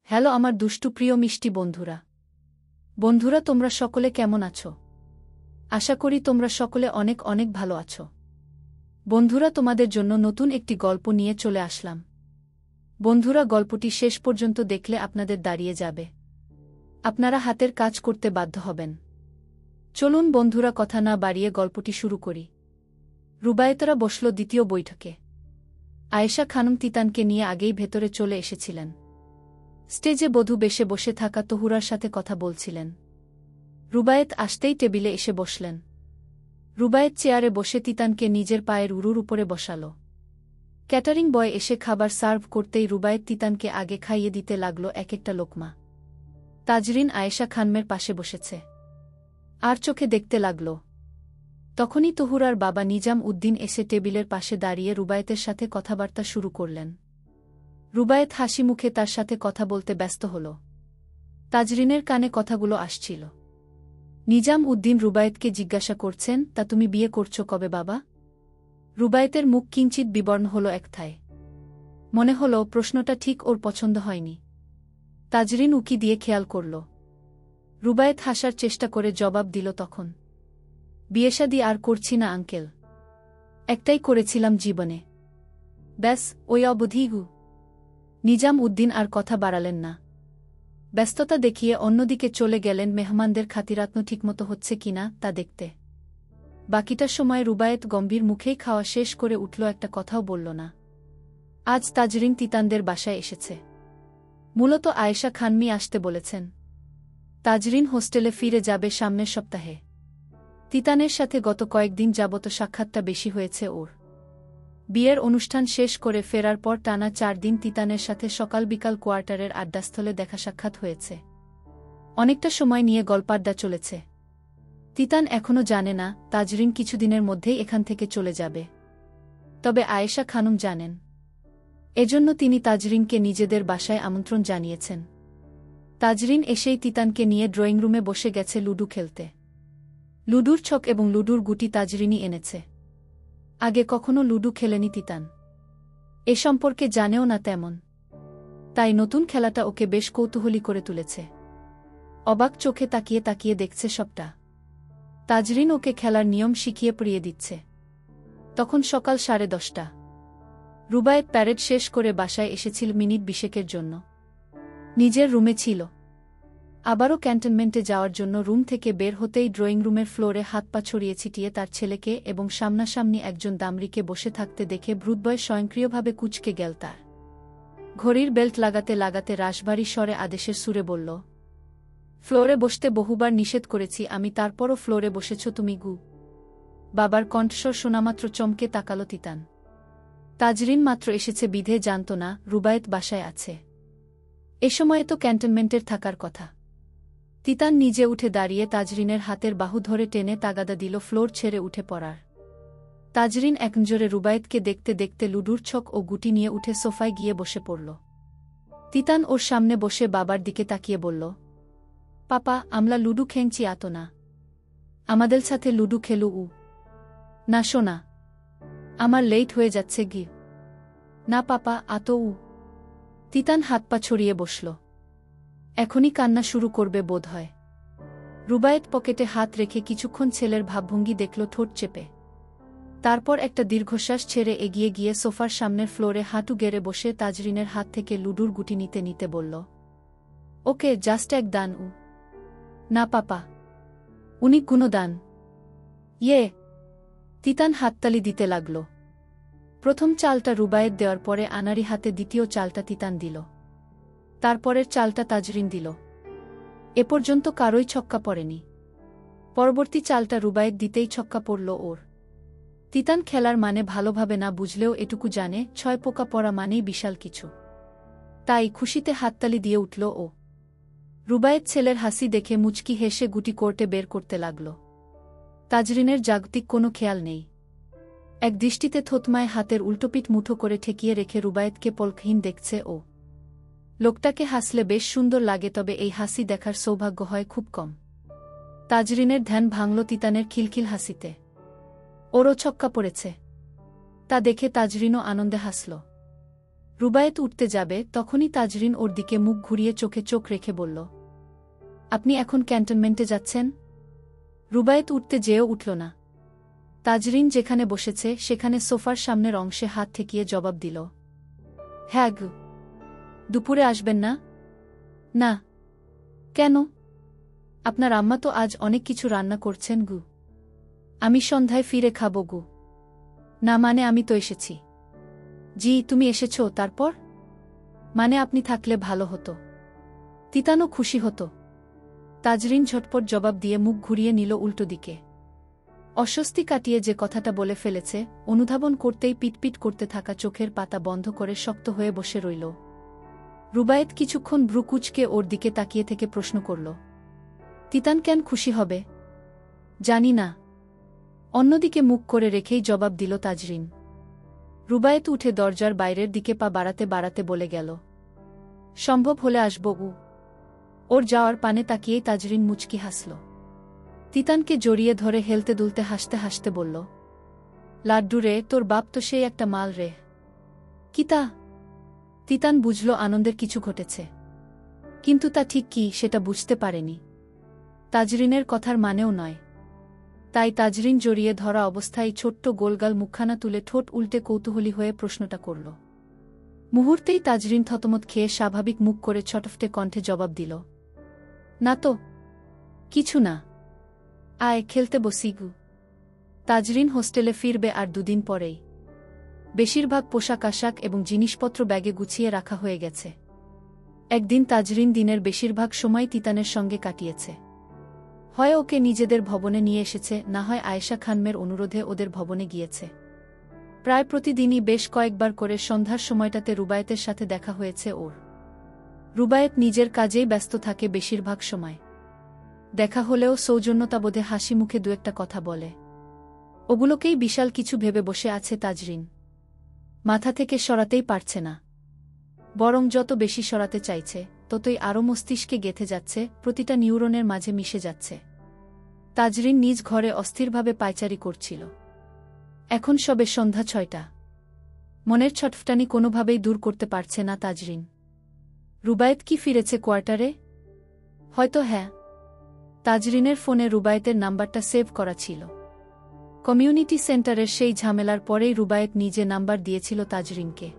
Hello আমার দুষ্টু প্রিয় মিষ্টি বন্ধুরা। বন্ধুরা, তোমরা সকলে কেমন আছো? আশা করি তোমরা সকলে অনেক অনেক ভালো আছো। বন্ধুরা, তোমাদের জন্য নতুন একটি গল্প নিয়ে চলে আসলাম। বন্ধুরা, গল্পটি শেষ পর্যন্ত দেখলে আপনাদের দাঁড়িয়ে যাবে, আপনারা হাতের কাজ করতে বাধ্য হবেন। চলুন বন্ধুরা, কথা না বাড়িয়ে গল্পটি শুরু করি। রুবায়েতরা বসল দ্বিতীয় বৈঠকে। আয়েশা খানম তিতানকে নিয়ে আগেই ভেতরে চলে এসেছিলেন। স্টেজে বধূ বেশে বসে থাকা তহুরার সাথে কথা বলছিলেন। রুবায়েত আসতেই টেবিলে এসে বসলেন। রুবায়েত চেয়ারে বসে তিতানকে নিজের পায়ের উরুর উপরে বসাল। ক্যাটারিং বয় এসে খাবার সার্ভ করতেই রুবায়েত তিতানকে আগে খাইয়ে দিতে লাগল এক একটা লোকমা। তাজরিন আয়েশা খানমের পাশে বসেছে, আর চোখে দেখতে লাগল। তখনই তহুরার বাবা নিজাম উদ্দিন এসে টেবিলের পাশে দাঁড়িয়ে রুবায়েতের সাথে কথাবার্তা শুরু করলেন। রুবায়েত হাসি মুখে তার সাথে কথা বলতে ব্যস্ত হল। তাজরিনের কানে কথাগুলো আসছিল। নিজাম উদ্দিন রুবায়েতকে জিজ্ঞাসা করছেন, তা তুমি বিয়ে করছো কবে বাবা? রুবায়েতের মুখ কিঞ্চিত বিবর্ণ হল একথায়। মনে হল প্রশ্নটা ঠিক ওর পছন্দ হয়নি। তাজরিন উকি দিয়ে খেয়াল করল। রুবায়েত হাসার চেষ্টা করে জবাব দিল তখন, বিয়েশাদি আর করছি না আঙ্কেল, একটাই করেছিলাম জীবনে, ব্যাস ওই অবধিগু। নিজাম উদ্দিন আর কথা বাড়ালেন না। ব্যস্ততা দেখিয়ে অন্যদিকে চলে গেলেন মেহমানদের খাতিরাতন ঠিকমতো হচ্ছে কিনা তা দেখতে। বাকিটা সময় রুবায়েত গম্ভীর মুখেই খাওয়া শেষ করে উঠল, একটা কথাও বলল না। আজ তাজরিন তিতানদের বাসায় এসেছে। মূলত আয়েশা খানমি আসতে বলেছেন। তাজরিন হোস্টেলে ফিরে যাবে সামনের সপ্তাহে। তিতানের সাথে গত কয়েকদিন যাবত সাক্ষাৎটা বেশি হয়েছে ওর। বিয়ের অনুষ্ঠান শেষ করে ফেরার পর টানা 4 দিন তিতানের সাথে সকাল বিকাল কোয়ার্টারের আড্ডাস্থলে দেখা সাক্ষাৎ হয়েছে। অনেকটা সময় নিয়ে গল্পাড্ডা চলেছে। তিতান এখনও জানে না তাজরিন কিছুদিনের মধ্যেই এখান থেকে চলে যাবে, তবে আয়েশা খানম জানেন। এজন্য তিনি তাজরিনকে নিজেদের বাসায় আমন্ত্রণ জানিয়েছেন। তাজরিন এসেই তিতানকে নিয়ে ড্রয়িং রুমে বসে গেছে লুডু খেলতে। লুডুর ছক এবং লুডুর গুটি তাজরিনই এনেছে। আগে কখনো লুডু খেলেনি তিতান, এ সম্পর্কে জানেও না তেমন। তাই নতুন খেলাটা ওকে বেশ কৌতূহলী করে তুলেছে। অবাক চোখে তাকিয়ে তাকিয়ে দেখছে সবটা। তাজরিন ওকে খেলার নিয়ম শিখিয়ে পড়িয়ে দিচ্ছে। তখন সকাল 10:30। রুবায়েত প্যারেড শেষ করে বাসায় এসেছিল মিনিট 20 জন্য। নিজের রুমে ছিল। আবারও ক্যান্টনমেন্টে যাওয়ার জন্য রুম থেকে বের হতেই ড্রয়িং রুমের ফ্লোরে হাত পা ছড়িয়ে ছিটিয়ে তার ছেলেকে এবং সামনাসামনি একজন দামরিকে বসে থাকতে দেখে ভ্রুদ্বয় স্বয়ংক্রিয়ভাবে কুঁচকে গেল তার। ঘড়ির বেল্ট লাগাতে লাগাতে রাশভারী স্বরে আদেশের সুরে বলল, ফ্লোরে বসতে বহুবার নিষেধ করেছি আমি, তারপরও ফ্লোরে বসেছ তুমি গু। বাবার কণ্ঠস্বর শোনামাত্র চমকে তাকালো তিতান। তাজরিন মাত্র এসেছে বিধে জানত না রুবায়েত বাসায় আছে। এ সময়ে তো ক্যান্টনমেন্টের থাকার কথা। তিতান নিজে উঠে দাঁড়িয়ে তাজরিনের হাতের বাহু ধরে টেনে তাগাদা দিল ফ্লোর ছেড়ে উঠে পড়ার। তাজরিন একনজোরে রুবায়েতকে দেখতে দেখতে লুডুর ছক ও গুটি নিয়ে উঠে সোফায় গিয়ে বসে পড়ল। তিতান ওর সামনে বসে বাবার দিকে তাকিয়ে বলল, পাপা আমলা লুডু খেংচি আতো না, আমাদের সাথে লুডু খেলু উ। না শোনা, আমার লেট হয়ে যাচ্ছে গি। না পাপা আতো উ। তিতান হাত পা ছড়িয়ে বসল। এখনই কান্না শুরু করবে বোধ হয়। রুবায়েত পকেটে হাত রেখে কিছুক্ষণ ছেলের ভাবভঙ্গি দেখল ঠোঁট চেপে। তারপর একটা দীর্ঘশ্বাস ছেড়ে এগিয়ে গিয়ে সোফার সামনের ফ্লোরে হাঁটু গেড়ে বসে তাজরিনের হাত থেকে লুডুর গুটি নিতে নিতে বলল, ওকে জাস্ট এক দান উ। না পাপা, উনি কোনো দান। ইয়ে। তিতান হাততালি দিতে লাগল। প্রথম চালটা রুবায়েত দেওয়ার পরে আনারি হাতে দ্বিতীয় চালটা তিতান দিল। তারপরের চালটা তাজরিন দিল। এ পর্যন্ত কারোই ছক্কা পড়েনি। পরবর্তী চালটা রুবায়েত দিতেই ছক্কা পড়ল ওর। তিতান খেলার মানে ভালোভাবে না বুঝলেও এটুকু জানে 6 পোকা পড়া মানেই বিশাল কিছু। তাই খুশিতে হাততালি দিয়ে উঠল ও। রুবায়েত ছেলের হাসি দেখে মুচকি হেসে গুটি কোর্টে বের করতে লাগল। তাজরিনের জাগতিক কোনো খেয়াল নেই। এক দৃষ্টিতে থতমায় হাতের উল্টোপিঠ মুঠো করে ঠেকিয়ে রেখে রুবায়েতকে পলকহীন দেখছে ও। লোকটাকে হাসলে বেশ সুন্দর লাগে, তবে এই হাসি দেখার সৌভাগ্য হয় খুব কম। তাজরিনের ধ্যান ভাঙল তিতানের খিলখিল হাসিতে। ওরও ছক্কা পড়েছে। তা দেখে তাজরিনও আনন্দে হাসল। রুবায়েত উঠতে যাবে তখনই তাজরিন ওর দিকে মুখ ঘুরিয়ে চোখে চোখ রেখে বলল, আপনি এখন ক্যান্টনমেন্টে যাচ্ছেন? রুবায়েত উঠতে যেও উঠল না। তাজরিন যেখানে বসেছে সেখানে সোফার সামনের অংশে হাত ঠেকিয়ে জবাব দিল, হ্যাঁ গু। দুপুরে আসবেন না? না। কেন? আপনার আম্মা তো আজ অনেক কিছু রান্না করছেন গু। আমি সন্ধ্যায় ফিরে খাবো গু। না মানে আমি তো এসেছি। জি তুমি এসেছ, তারপর? মানে আপনি থাকলে ভালো হতো। তিতানো খুশি হতো। তাজরিন ঝটপট জবাব দিয়ে মুখ ঘুরিয়ে নিল উল্টো দিকে। অস্বস্তি কাটিয়ে যে কথাটা বলে ফেলেছে অনুধাবন করতেই পিটপিট করতে থাকা চোখের পাতা বন্ধ করে শক্ত হয়ে বসে রইল। রুবায়েত কিছুক্ষণ ভ্রু কুঁচকে ওর দিকে তাকিয়ে থেকে প্রশ্ন করল, তিতান কেন খুশি হবে? জানি না। অন্যদিকে মুখ করে রেখেই জবাব দিল তাজরিন। রুবায়েত উঠে দরজার বাইরের দিকে পা বাড়াতে বাড়াতে বলে গেল, সম্ভব হলে আসব উ। ওর যাওয়ার পানে তাকিয়েই তাজরিন মুচকি হাসল। তিতানকে জড়িয়ে ধরে হেলতে দুলতে হাসতে হাসতে বলল, লাড্ডু রে, তোর বাপ তো সেই একটা মাল রে। কিতা? তিতান বুঝল আনন্দের কিছু ঘটেছে, কিন্তু তা ঠিক কি সেটা বুঝতে পারেনি। তাজরিনের কথার মানেও নয়। তাই তাজরিন জড়িয়ে ধরা অবস্থায় ছোট্ট গোলগাল মুখখানা তুলে ঠোঁট উল্টে কৌতূহলী হয়ে প্রশ্নটা করল। মুহূর্তেই তাজরিন থতমত খেয়ে স্বাভাবিক মুখ করে ছটফটে কণ্ঠে জবাব দিল, না তো কিছু না। আয় খেলতে বসি গু। তাজরিন হোস্টেলে ফিরবে আর দুদিন পরেই। বেশিরভাগ পোশাক আশাক এবং জিনিসপত্র ব্যাগে গুছিয়ে রাখা হয়ে গেছে। একদিন তাজরিন দিনের বেশিরভাগ সময় তিতানের সঙ্গে কাটিয়েছে। হয় ওকে নিজেদের ভবনে নিয়ে এসেছে, না হয় আয়েশা খানমের অনুরোধে ওদের ভবনে গিয়েছে। প্রায় প্রতিদিনই বেশ কয়েকবার করে সন্ধ্যার সময়টাতে রুবায়েতের সাথে দেখা হয়েছে ওর। রুবায়েত নিজের কাজেই ব্যস্ত থাকে বেশিরভাগ সময়। দেখা হলেও সৌজন্যতাবোধে হাসি মুখে দু একটা কথা বলে। ওগুলোকেই বিশাল কিছু ভেবে বসে আছে তাজরিন। মাথা থেকে সরাতেই পারছে না। বরং যত বেশি সরাতে চাইছে ততই আরও মস্তিষ্কে গেঁথে যাচ্ছে, প্রতিটা নিউরনের মাঝে মিশে যাচ্ছে। তাজরিন নিজ ঘরে অস্থিরভাবে পায়চারি করছিল। এখন সবে সন্ধ্যা 6টা। মনের ছটফটানি কোনোভাবেই দূর করতে পারছে না তাজরিন। রুবায়েত কি ফিরেছে কোয়ার্টারে? হয়তো হ্যাঁ। তাজরিনের ফোনে রুবায়েতের নাম্বারটা সেভ করা ছিল। কমিউনিটি সেন্টারের সেই ঝামেলার পরেই রুবায়েত নিজে নাম্বার দিয়েছিল তাজরিনকে।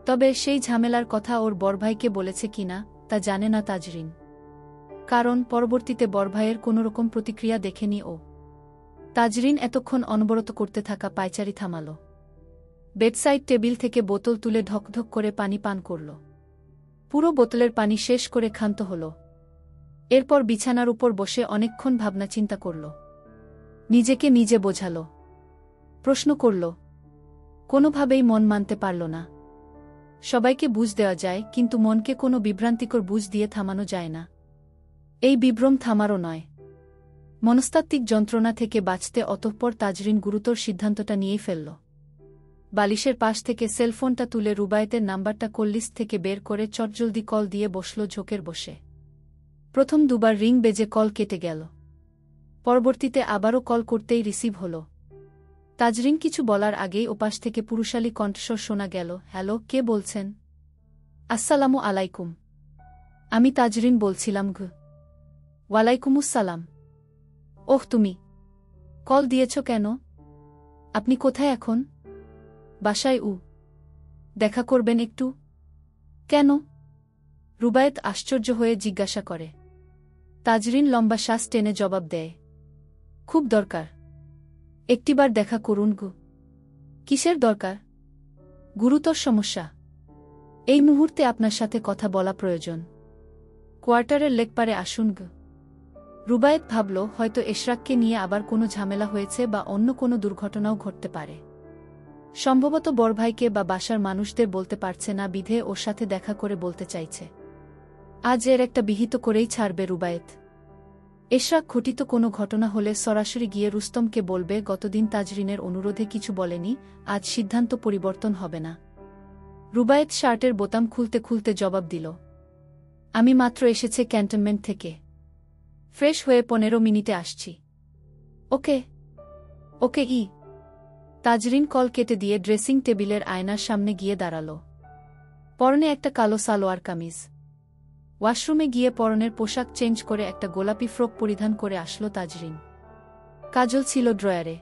তবে সেই ঝামেলার কথা ওর বড়ভাইকে বলেছে কিনা তা জানে না তাজরিন। কারণ পরবর্তীতে বড়ভাইয়ের কোনোরকম প্রতিক্রিয়া দেখেনি ও। তাজরিন এতক্ষণ অনবরত করতে থাকা পায়চারি থামাল। বেডসাইড টেবিল থেকে বোতল তুলে ঢকঢক করে পানি পান করল। পুরো বোতলের পানি শেষ করে ক্ষান্ত হল। এরপর বিছানার উপর বসে অনেকক্ষণ ভাবনা চিন্তা করল। নিজেকে নিজে বোঝাল, প্রশ্ন করল। কোনোভাবেই মন মানতে পারল না। সবাইকে বুঝ দেওয়া যায়, কিন্তু মনকে কোনো বিভ্রান্তিকর বুঝ দিয়ে থামানো যায় না। এই বিভ্রম থামারও নয়। মনস্তাত্ত্বিক যন্ত্রণা থেকে বাঁচতে অতঃপর তাজরিন গুরুতর সিদ্ধান্তটা নিয়েই ফেলল। বালিশের পাশ থেকে সেলফোনটা তুলে রুবায়েতের নাম্বারটা কল লিস্ট থেকে বের করে চটজলদি কল দিয়ে বসল ঝোঁকের বসে। প্রথম দুবার রিং বেজে কল কেটে গেল। পরবর্তীতে আবারও কল করতেই রিসিভ হল। তাজরিন কিছু বলার আগেই ওপাশ থেকে পুরুষালী কণ্ঠস্বর শোনা গেল, হ্যালো, কে বলছেন? আসসালামু আলাইকুম। আমি তাজরিন বলছিলাম ঘ। ওয়ালাইকুমুসসালাম। ওহ তুমি কল দিয়েছ কেন? আপনি কোথায় এখন? বাসায় উ। দেখা করবেন একটু? কেন? রুবায়েত আশ্চর্য হয়ে জিজ্ঞাসা করে। তাজরিন লম্বা শ্বাস টেনে জবাব দেয়, খুব দরকার। একটিবার দেখা করুন গো। কিসের দরকার? গুরুতর সমস্যা। এই মুহূর্তে আপনার সাথে কথা বলা প্রয়োজন। কোয়ার্টারের লেকপারে আসুন গো। রুবায়েত ভাবল হয়তো এশরাককে নিয়ে আবার কোনো ঝামেলা হয়েছে বা অন্য কোনো দুর্ঘটনাও ঘটতে পারে। সম্ভবত বড়ভাইকে বা বাসার মানুষদের বলতে পারছে না বিধে ওর সাথে দেখা করে বলতে চাইছে। আজ এর একটা বিহিত করেই ছাড়বে রুবায়েত। এশরাক ঘটিত কোনো ঘটনা হলে সরাসরি গিয়ে রুস্তমকে বলবে গতদিন তাজরিনের অনুরোধে কিছু বলেনি, আজ সিদ্ধান্ত পরিবর্তন হবে না। রুবায়েত শার্টের বোতাম খুলতে খুলতে জবাব দিল, আমি মাত্র এসেছে ক্যান্টনমেন্ট থেকে। ফ্রেশ হয়ে 15 মিনিটে আসছি। ওকে ওকে। তাজরিন কল কেটে দিয়ে ড্রেসিং টেবিলের আয়নার সামনে গিয়ে দাঁড়াল। পরনে একটা কালো সালোয়ার কামিজ। ওয়াশরুমে গিয়ে পরনের পোশাক চেঞ্জ করে একটা গোলাপি ফ্রক পরিধান করে আসলো তাজরিন। কাজল ছিল ড্রয়ারে।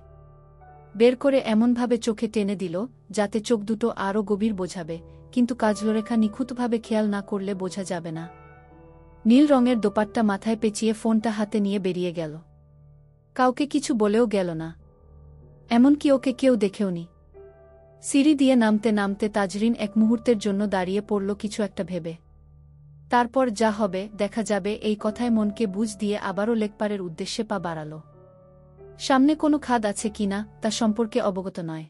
বের করে এমনভাবে চোখে টেনে দিল যাতে চোখ দুটো আরও গভীর বোঝাবে, কিন্তু কাজলরেখা নিখুঁতভাবে খেয়াল না করলে বোঝা যাবে না। নীল রঙের দোপাট্টা মাথায় পেঁচিয়ে ফোনটা হাতে নিয়ে বেরিয়ে গেল। কাউকে কিছু বলেও গেল না, এমনকি ওকে কেউ দেখেওনি। সিঁড়ি দিয়ে নামতে নামতে তাজরিন এক মুহূর্তের জন্য দাঁড়িয়ে পড়ল কিছু একটা ভেবে। তারপর যা হবে দেখা যাবে এই কথায় মনকে বুঝ দিয়ে আবারও লেকপারের উদ্দেশ্যে পা বাড়াল। সামনে কোনো খাদ আছে কিনা তা সম্পর্কে অবগত নয়।